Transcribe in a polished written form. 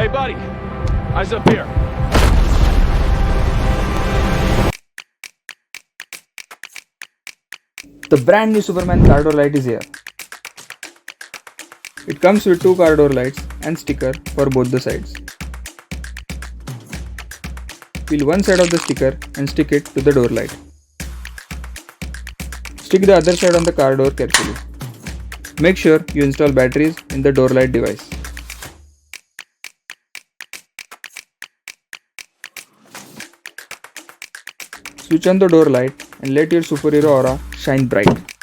Hey buddy, eyes up here. The brand new Superman car door light is here. It comes with two car door lights and sticker for both the sides. Peel one side of the sticker and stick it to the door light. Stick the other side on the car door carefully. Make sure you install batteries in the door light device. Switch on the door light and let your superhero aura shine bright.